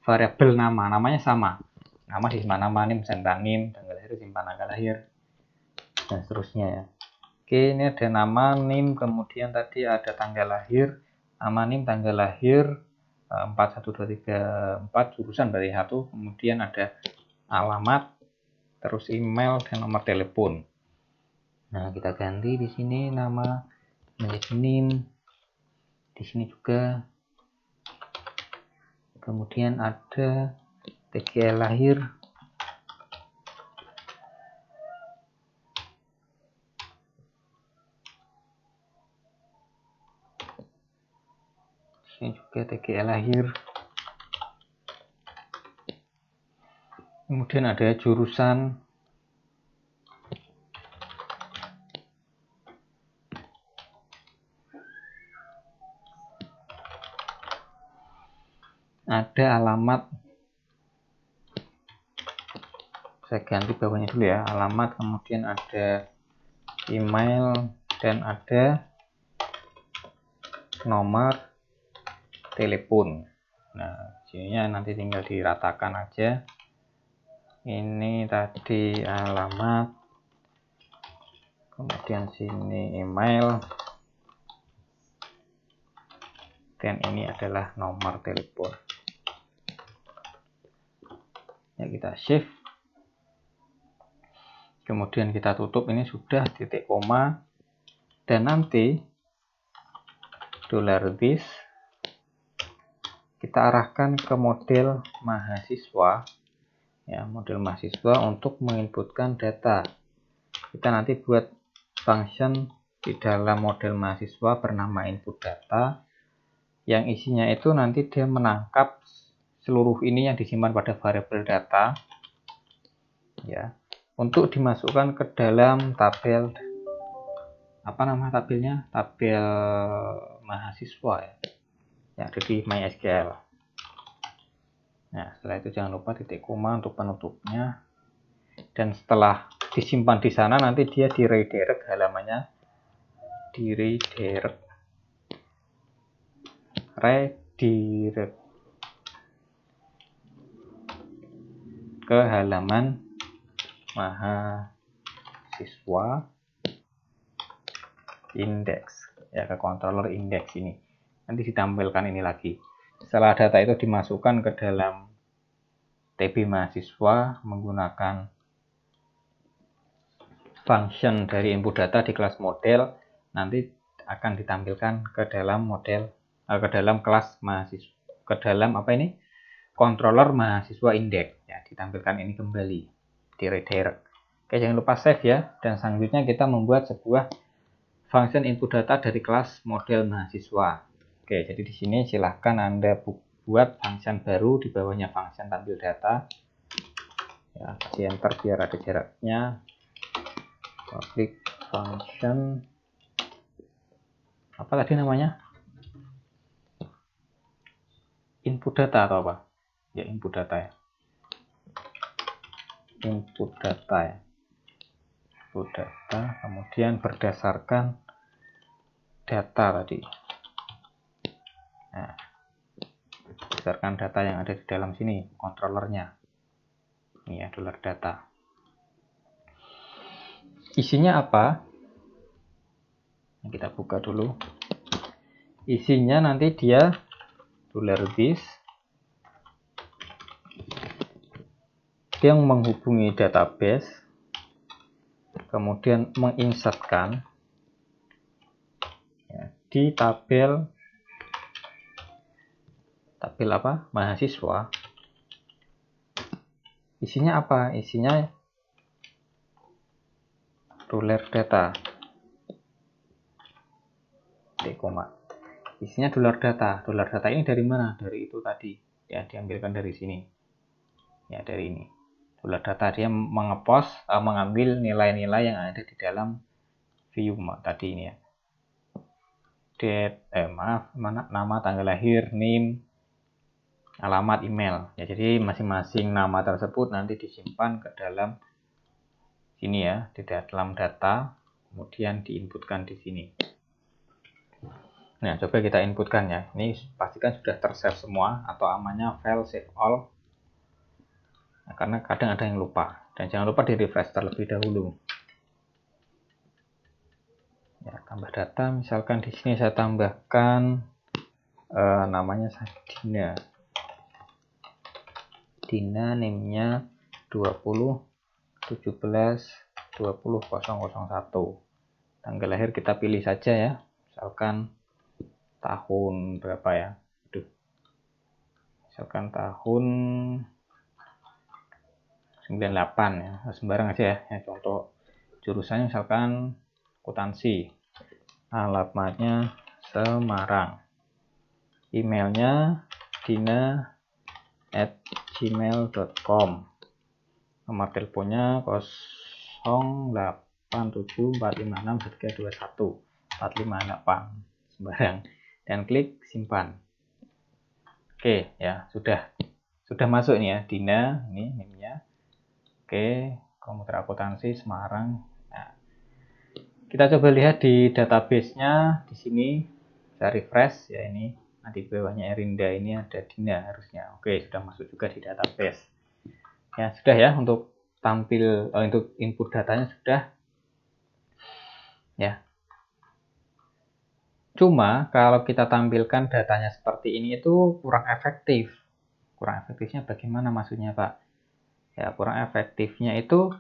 [SPEAKER 1] variabel nama. Namanya sama. Nama disimpan nama, NIM simpan NIM, tanggal lahir simpan tanggal lahir dan seterusnya ya. Oke, ini ada nama, NIM, kemudian tadi ada tanggal lahir, nama, NIM, tanggal lahir 41234 jurusan dari 1, kemudian ada alamat, terus email dan nomor telepon. Nah, kita ganti di sini nama menjadi NIM, di sini juga, kemudian ada tanggal lahir, ini juga tanggal lahir, kemudian ada jurusan, ada alamat, saya ganti bawahnya dulu ya, alamat, kemudian ada email dan ada nomor telepon. Nah, sininya nanti tinggal diratakan aja. Ini tadi alamat, kemudian sini email, dan ini adalah nomor telepon. Ya, kita save, kemudian kita tutup. Ini sudah titik koma, dan nanti $this kita arahkan ke model mahasiswa ya, model mahasiswa untuk menginputkan data. Kita nanti buat function di dalam model mahasiswa bernama input data, yang isinya itu nanti dia menangkap seluruh ini yang disimpan pada variabel data ya, untuk dimasukkan ke dalam tabel, apa nama tabelnya, tabel mahasiswa ya, yang ada di MySQL. Nah, setelah itu jangan lupa titik koma untuk penutupnya, dan setelah disimpan di sana nanti dia di redirect halamannya, di redirect ke halaman mahasiswa index ya, ke controller index ini. Nanti ditampilkan ini lagi. Setelah data itu dimasukkan ke dalam TB mahasiswa menggunakan function dari input data di kelas model, nanti akan ditampilkan ke dalam model, ke dalam kelas mahasiswa, ke dalam apa ini, controller mahasiswa index ya, ditampilkan ini kembali di redirect. Oke, jangan lupa save ya, dan selanjutnya kita membuat sebuah function input data dari kelas model mahasiswa. Oke, jadi di sini silahkan Anda buat function baru di bawahnya function tampil data ya, kasih enter biar ada jaraknya. Public function apa tadi namanya, input data atau apa ya, input data ya, input data, kemudian berdasarkan data tadi. Nah, berdasarkan data yang ada di dalam sini, controllernya ini ya, dollar data. Isinya apa? Kita buka dulu. Isinya nanti dia $this, dia menghubungi database, kemudian menginsertkan ya, di tabel apa, mahasiswa. Isinya apa? Isinya dollar data, isinya dollar data. Dollar data ini dari mana? Dari itu tadi ya, diambilkan dari sini ya, dari ini dollar data. Dia mengambil nilai-nilai yang ada di dalam view tadi ini ya, date, nama, tanggal lahir, name, alamat, email ya. Jadi masing-masing nama tersebut nanti disimpan ke dalam sini ya, di dalam data, kemudian diinputkan di sini. Nah, coba kita inputkan ya. Ini pastikan sudah tersave semua atau amannya file save all. Nah, karena kadang ada yang lupa. Dan jangan lupa di refresh terlebih dahulu. Ya, tambah data, misalkan di sini saya tambahkan namanya Dina. Dina, name-nya 20/17/2001. Tanggal lahir kita pilih saja ya. Misalkan tahun berapa ya? Misalkan tahun 98 ya, sembarang aja ya. Contoh jurusannya misalkan akuntansi, alamatnya Semarang, emailnya dina@gmail.com, nomor teleponnya 0874561321 sembarang, dan klik simpan. Oke ya, sudah masuk ini ya, Dina, ini name-nya. Oke, komputer akuntansi Semarang. Nah, kita coba lihat di database-nya di sini. Saya refresh ya, ini nanti bawahnya Erinda ini ada Dina harusnya. Oke, sudah masuk juga di database. Ya, sudah ya, untuk untuk input datanya sudah. Ya. Cuma kalau kita tampilkan datanya seperti ini itu kurang efektif. Kurang efektifnya bagaimana maksudnya, Pak? Ya, kurang efektifnya itu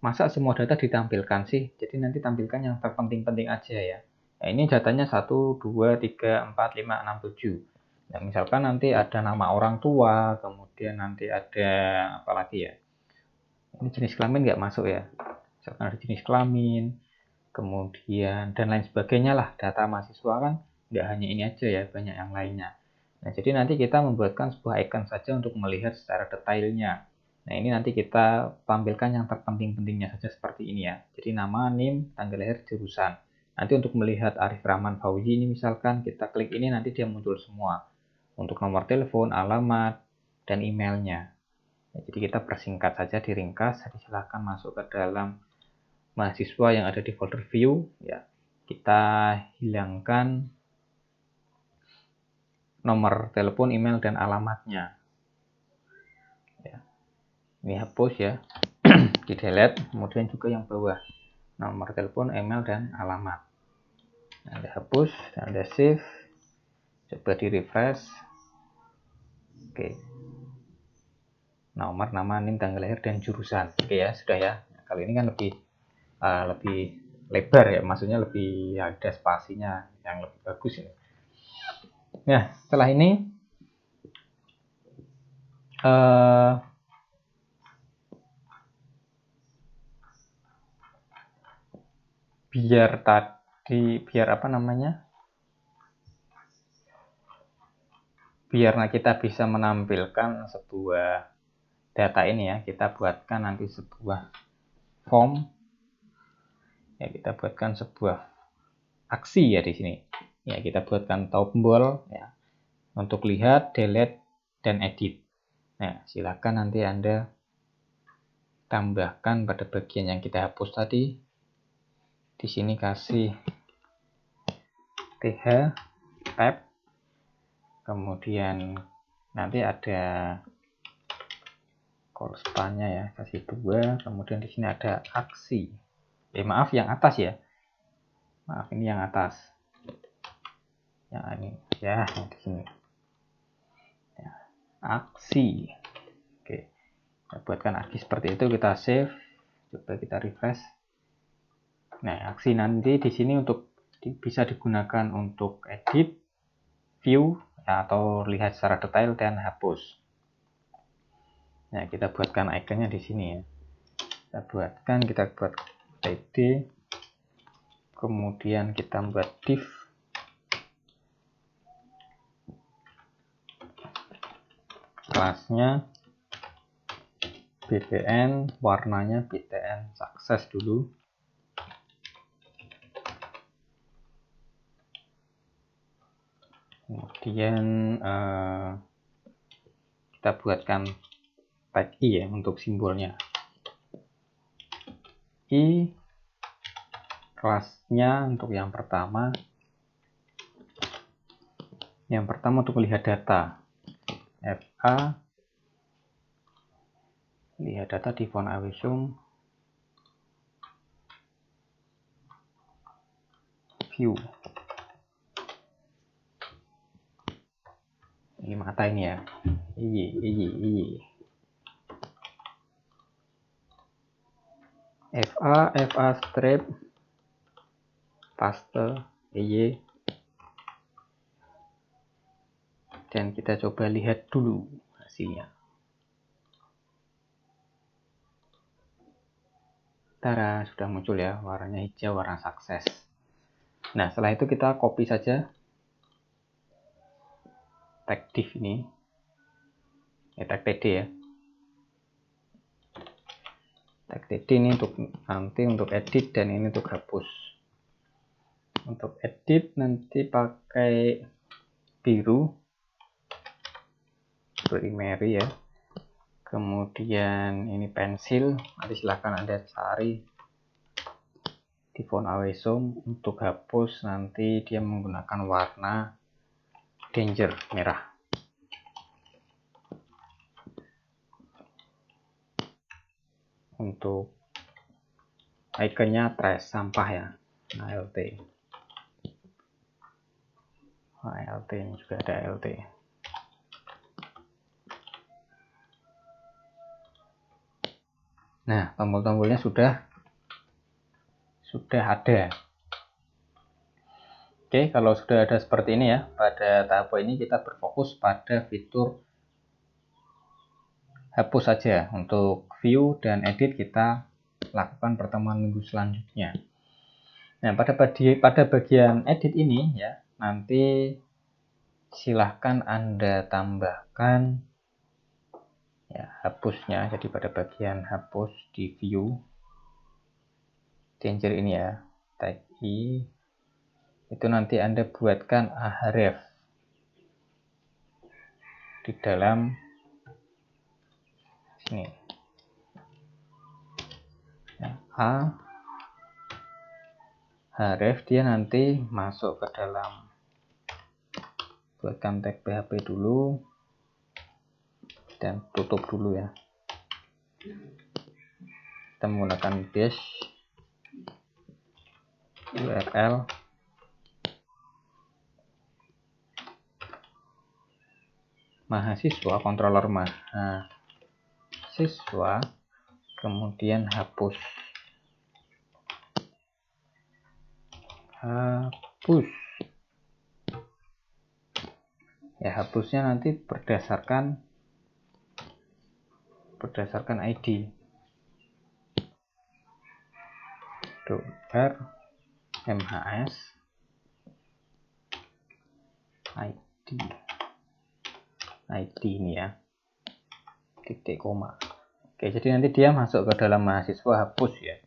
[SPEAKER 1] masa semua data ditampilkan sih? Jadi nanti tampilkan yang terpenting-penting aja ya. Nah, ini datanya 1, 2, 3, 4, 5, 6, 7. Nah, misalkan nanti ada nama orang tua, kemudian nanti ada apa lagi ya? Ini jenis kelamin nggak masuk ya? Misalkan ada jenis kelamin, kemudian dan lain sebagainya lah. Data mahasiswa kan nggak hanya ini aja ya, banyak yang lainnya. Nah, jadi nanti kita membuatkan sebuah icon saja untuk melihat secara detailnya. Nah, ini nanti kita tampilkan yang terpenting-pentingnya saja seperti ini ya. Jadi nama, NIM, tanggal lahir, jurusan. Nanti untuk melihat Arif Rahman Fauzi ini misalkan kita klik ini nanti dia muncul semua. Untuk nomor telepon, alamat, dan emailnya. Ya, jadi kita persingkat saja, diringkas. Jadi silahkan masuk ke dalam mahasiswa yang ada di folder view. Ya, kita hilangkan nomor telepon, email, dan alamatnya. Ya. Ini hapus ya, di delete. Kemudian juga yang bawah, nomor telepon, email, dan alamat. Nah, Anda hapus, dan Anda save. Coba di refresh. Oke. Nomor, nama, NIM, tanggal lahir, dan jurusan. Oke ya, sudah ya. Nah, kali ini kan lebih lebar ya, maksudnya lebih ada spasinya yang lebih bagus ini. Nah, setelah ini biar apa namanya, biar kita bisa menampilkan sebuah data ini ya, kita buatkan nanti sebuah form ya, kita buatkan sebuah aksi ya di sini ya, kita buatkan tombol ya untuk lihat, delete, dan edit. Nah, silakan nanti Anda tambahkan pada bagian yang kita hapus tadi. Di sini kasih th tab, kemudian nanti ada call-span-nya ya, kasih 2, kemudian di sini ada aksi. Maaf yang atas ya. Maaf, ini yang atas. Yang ini ya, yang di sini. Ya, aksi. Oke. Kita buatkan aksi seperti itu, kita save. Coba kita refresh. Nah, aksi nanti di sini untuk bisa digunakan untuk edit, view, ya, atau lihat secara detail dan hapus. Nah, kita buatkan ikonnya di sini ya. Kita buat id, kemudian kita buat div, kelasnya BTN, warnanya BTN sukses dulu. Kemudian kita buatkan tag i ya untuk simbolnya. I, kelasnya untuk yang pertama. Yang pertama untuk melihat data. FA, lihat data di font Awesome. View. Ini mata ini ya. Iyi. FA strip, paste, dan kita coba lihat dulu hasilnya. Tara, sudah muncul ya, warnanya hijau, warna sukses. Nah, setelah itu kita copy saja tag div ini, tag td ya. Tag td ini untuk nanti untuk edit, dan ini untuk hapus. Untuk edit nanti pakai biru, primary ya. Kemudian ini pensil, nanti silahkan Anda cari di font Awesome. Untuk hapus nanti dia menggunakan warna danger, merah. Untuk ikonnya trash, sampah ya, ALT. ALT ini juga ada ALT. Nah, tombol-tombolnya sudah ada. Oke, kalau sudah ada seperti ini ya, pada tahap ini kita berfokus pada fitur hapus saja. Untuk view dan edit kita lakukan pertemuan minggu selanjutnya. Nah, pada bagian edit ini ya, nanti silahkan Anda tambahkan ya hapusnya. Jadi pada bagian hapus di view changer ini ya, tag I, itu nanti Anda buatkan ahref di dalam sini ya, href dia nanti masuk ke dalam, buatkan tag PHP dulu dan tutup dulu ya. Kita menggunakan dash URL mahasiswa, controller mahasiswa, kemudian hapus ya, hapusnya nanti berdasarkan ID $MHS ID ini ya, titik koma. Oke, jadi nanti dia masuk ke dalam mahasiswa hapus ya.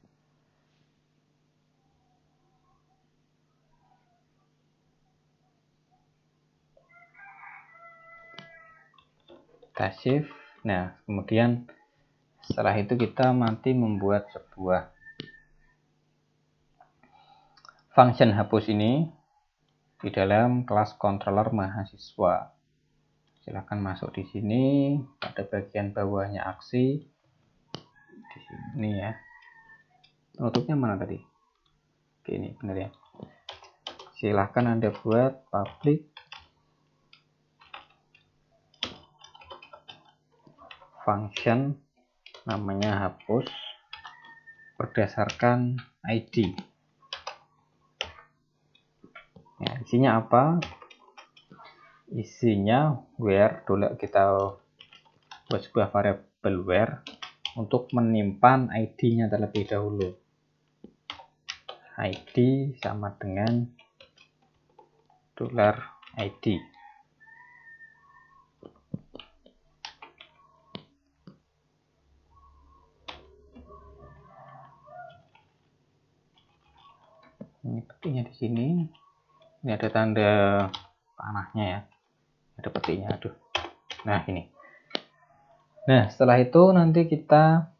[SPEAKER 1] Kita save. Nah, kemudian setelah itu kita nanti membuat sebuah function hapus ini di dalam kelas controller mahasiswa. Silahkan masuk di sini pada bagian bawahnya aksi di sini ya. Penutupnya mana tadi? Oke, ini benar ya. Silahkan Anda buat public function namanya hapus berdasarkan ID. Ya, isinya apa? Isinya where, dulu kita buat sebuah variabel where untuk menyimpan ID-nya terlebih dahulu. ID sama dengan $ID. Ini petiknya di sini. Ini ada tanda panahnya ya. Ada petiknya, aduh. Nah, ini. Nah, setelah itu nanti kita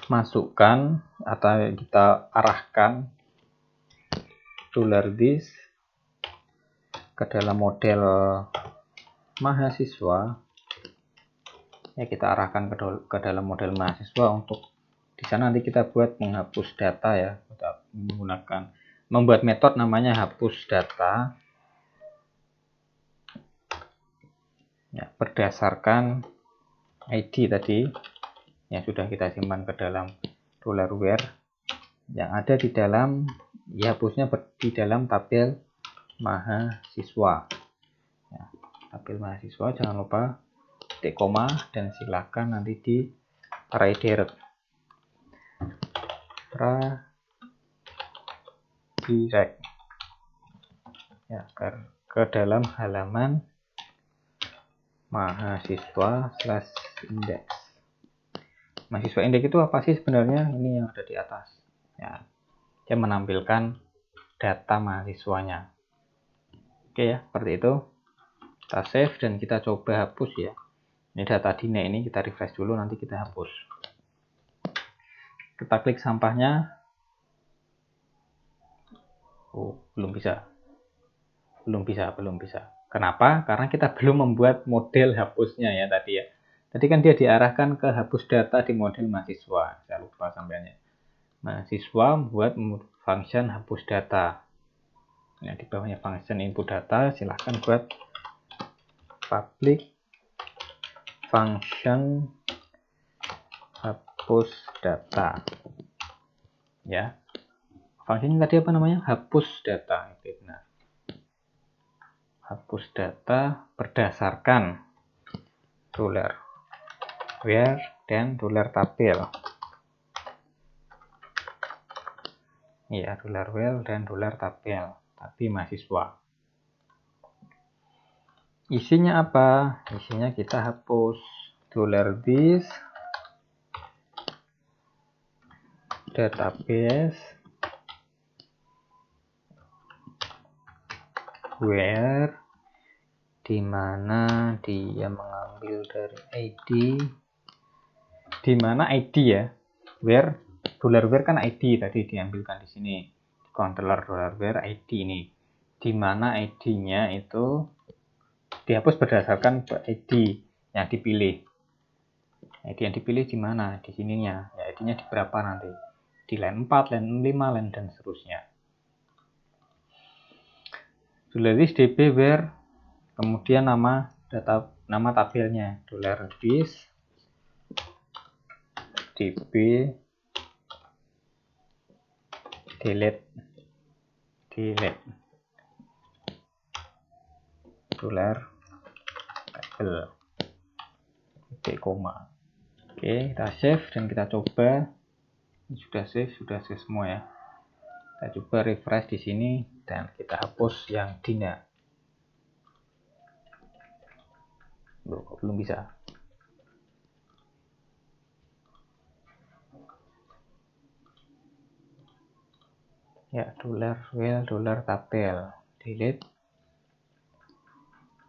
[SPEAKER 1] masukkan atau kita arahkan $this ke dalam model mahasiswa. Ya, kita arahkan ke dalam model mahasiswa untuk di sana nanti kita buat menghapus data ya. Kita membuat metode namanya hapus data ya, berdasarkan ID tadi yang sudah kita simpan ke dalam $where yang ada di dalam ya, hapusnya di dalam tabel mahasiswa ya, tabel mahasiswa. Jangan lupa titik koma dan silakan nanti di redirect ya ke dalam halaman mahasiswa/index. Mahasiswa index itu apa sih sebenarnya? Ini yang ada di atas ya, dia menampilkan data mahasiswanya. Oke ya, seperti itu. Kita save dan kita coba hapus ya. Ini data Dina, ini kita refresh dulu, nanti kita hapus. Kita klik sampahnya. Oh, belum bisa. Kenapa? Karena kita belum membuat model hapusnya ya tadi ya. Tadi kan dia diarahkan ke hapus data di model mahasiswa. Saya lupa sampainya. Mahasiswa buat function hapus data. Nah, di bawahnya function input data, silahkan buat public function hapus data. Ya. Function tadi apa namanya? Hapus data. Oke, benar. Hapus data berdasarkan $where dan $tabel. Ya, $where dan $tabel. tapi mahasiswa. Isinya apa? Isinya kita hapus $this database where, dimana dia mengambil dari ID, dimana ID ya, where $where kan ID tadi diambilkan di sini, controller $where ID ini, dimana ID-nya itu dihapus berdasarkan ID yang dipilih. ID yang dipilih di mana? Di sininya. Ya, ID-nya di berapa nanti? Di line 4, line 5, line dan seterusnya. $this db where, kemudian nama tabelnya $this db delete $tabel titik koma. Oke, kita save dan kita coba. Ini sudah save semua ya. Kita coba refresh di sini dan kita hapus yang Dina. Loh, kok belum bisa? Ya, $well tabel delete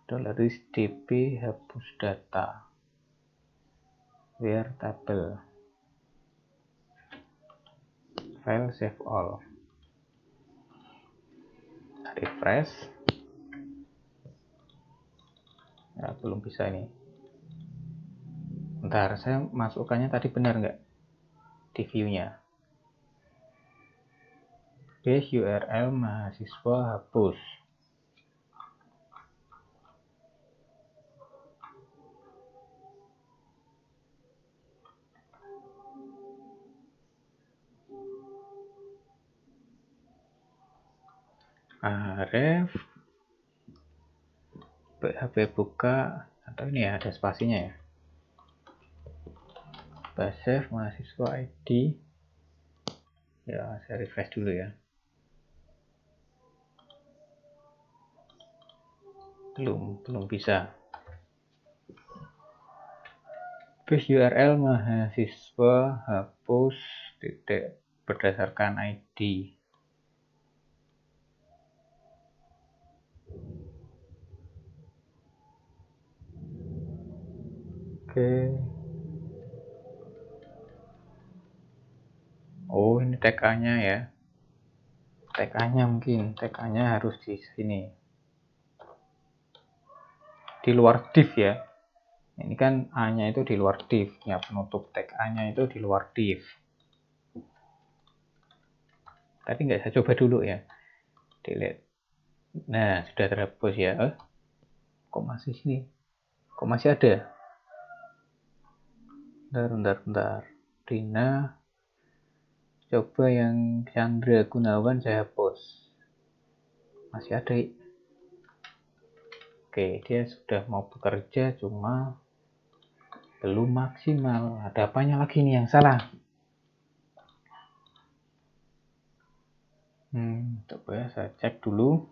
[SPEAKER 1] $this db hapus data where tabel file save all. Refresh. Ya, belum bisa ini. Bentar, saya masukkannya tadi benar nggak di view-nya? Base URL mahasiswa hapus. Ref PHP buka, atau ini ya ada spasinya ya. Save mahasiswa ID. Ya, saya refresh dulu ya. Belum bisa. Base URL mahasiswa hapus titik berdasarkan ID. Oke. Oh, ini tag A-nya ya. Tag A-nya mungkin, tag A-nya harus di sini. Di luar div ya. Ini kan A-nya itu di luar div. Ya, penutup tag A-nya itu di luar div. Tapi nggak saya coba dulu ya. Delete. Nah, sudah terhapus ya. Kok masih sini? Kok masih ada? Bentar. Dina. Coba yang Chandra Gunawan saya hapus. Masih ada. Oke, dia sudah mau bekerja, cuma belum maksimal. Ada apanya lagi nih yang salah? Coba ya, saya cek dulu.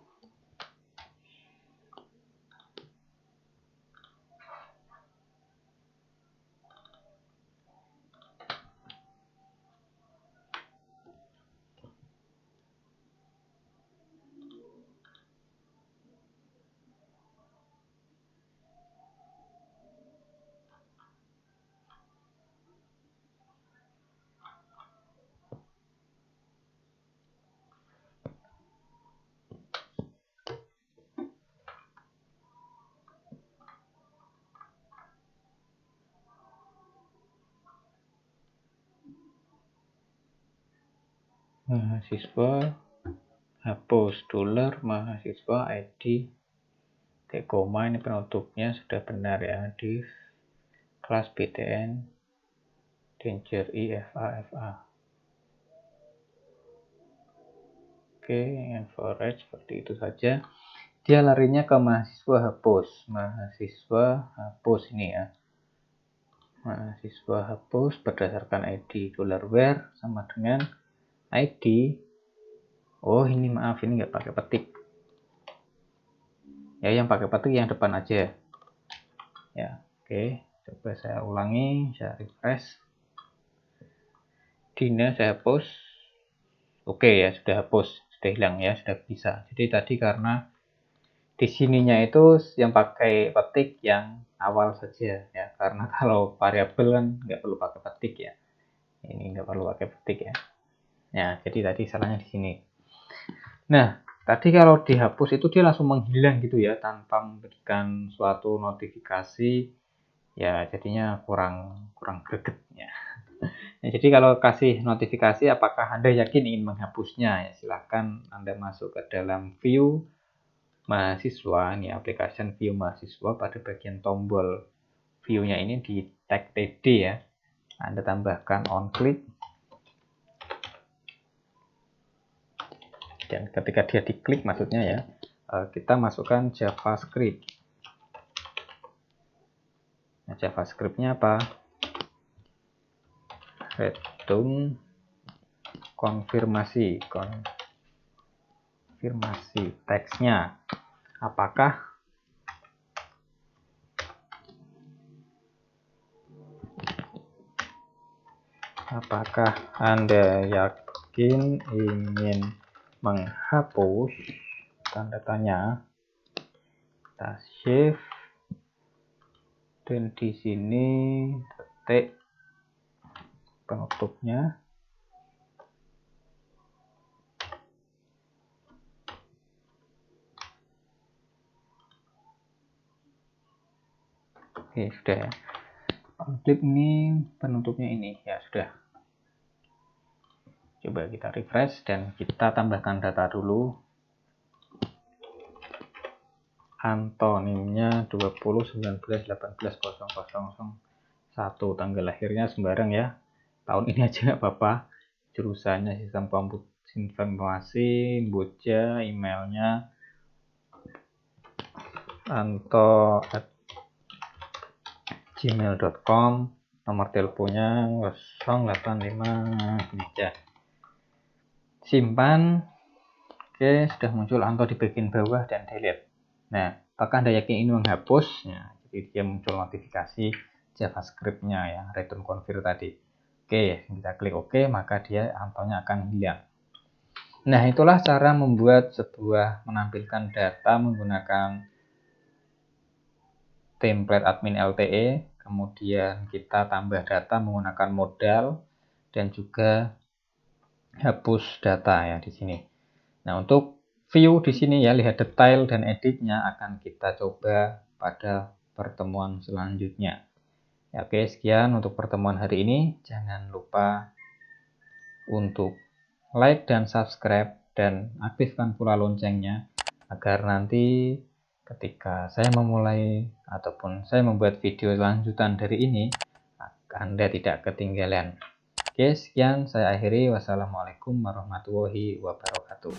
[SPEAKER 1] Mahasiswa hapus $mahasiswa ID koma, ini penutupnya sudah benar ya, di kelas BTN danger IFA. Oke, average seperti itu saja. Dia larinya ke mahasiswa hapus ini ya. Mahasiswa hapus berdasarkan ID $where sama dengan ID Oh ini maaf, ini nggak pakai petik ya, yang pakai petik yang depan aja ya. Oke, coba saya ulangi, saya refresh. Dina saya hapus. Oke ya, sudah hapus, sudah hilang ya, sudah bisa. Jadi tadi karena di sininya itu yang pakai petik yang awal saja ya, karena kalau variabel kan nggak perlu pakai petik ya, ini nggak perlu pakai petik ya. Ya, jadi tadi salahnya di sini. Nah, tadi kalau dihapus itu dia langsung menghilang gitu ya, tanpa memberikan suatu notifikasi ya, jadinya kurang greget ya. Nah, jadi kalau kasih notifikasi apakah Anda yakin ingin menghapusnya ya, silahkan Anda masuk ke dalam view mahasiswa, nih application view mahasiswa, pada bagian tombol view-nya ini di tag TD ya, Anda tambahkan on click, dan ketika dia diklik maksudnya ya, kita masukkan JavaScript. Nah, JavaScript-nya apa? Return konfirmasi teksnya. Apakah Anda yakin ingin menghapus, tanda tanya, kita save, dan di sini ketik penutupnya. Oke, sudah ya. Klik ini penutupnya ini ya, sudah. Coba kita refresh dan kita tambahkan data dulu. Antonimnya 2019180001, tanggal lahirnya sembarang ya, tahun ini aja nggak apa-apa. Jurusannya sistem komputer informasi, Boja, emailnya anto@gmail.com, nomor teleponnya 085, ini aja. Simpan. Oke, sudah muncul Anto di bagian bawah dan delete. Nah, apakah Anda yakin ini menghapus? Nah, jadi dia muncul notifikasi JavaScript-nya ya, return confirm tadi. Oke, kita klik OK, maka dia Antonya akan hilang. Nah, itulah cara membuat menampilkan data menggunakan template admin LTE, kemudian kita tambah data menggunakan modal, dan juga hapus data ya di sini. Nah, untuk view di sini ya, lihat detail dan editnya akan kita coba pada pertemuan selanjutnya. Ya, oke, sekian untuk pertemuan hari ini. Jangan lupa untuk like dan subscribe dan aktifkan pula loncengnya agar nanti ketika saya memulai ataupun saya membuat video lanjutan dari ini, Anda tidak ketinggalan. Oke, sekian saya akhiri. Wassalamualaikum warahmatullahi wabarakatuh.